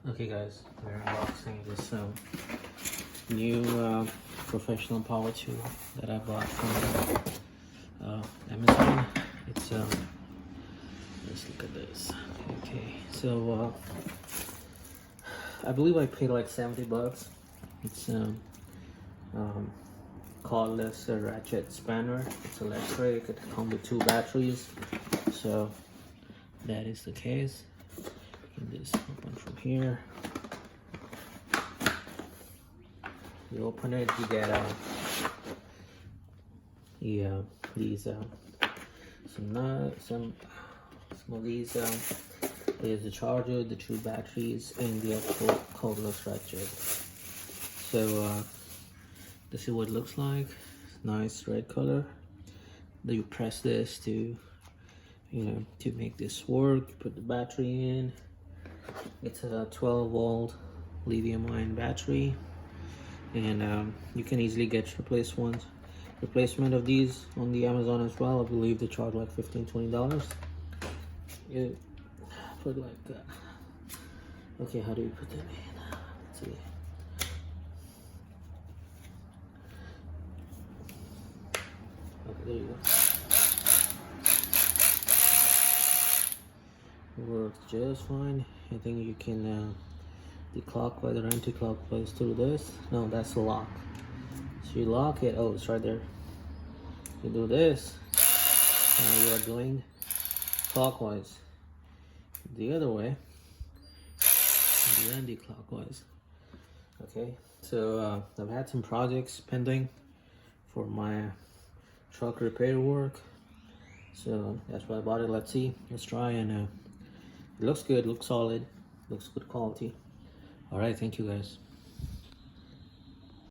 Okay guys, we're unboxing this new professional power tool that I bought from Amazon. It's let's look at this. Okay, so I believe I paid like 70 bucks. It's Cordless Ratchet spanner. It's electric. It comes with 2 batteries. So that is the case. You can just open from here. You open it, you get these some of these there's the charger, the 2 batteries, and the actual cordless ratchet. So this is what it looks like. Nice red color. Then you press this to to make this work. You put the battery in. It's a 12-volt lithium-ion battery, and you can easily get replacement of these on the Amazon as well. I believe they charge like $15-20. You put like that. Okay, how do you put that in? Let's see. Okay, there you go. It works just fine. I think you can the clockwise or anti-clockwise to this. No, that's the lock. So you lock it. Oh, it's right there. You do this. Now you are doing clockwise. The other way. The anti-clockwise. Okay. So I've had some projects pending for my truck repair work. So that's why I bought it. Let's see. Let's try, and it looks good. Looks solid. Looks good quality. All right. Thank you guys.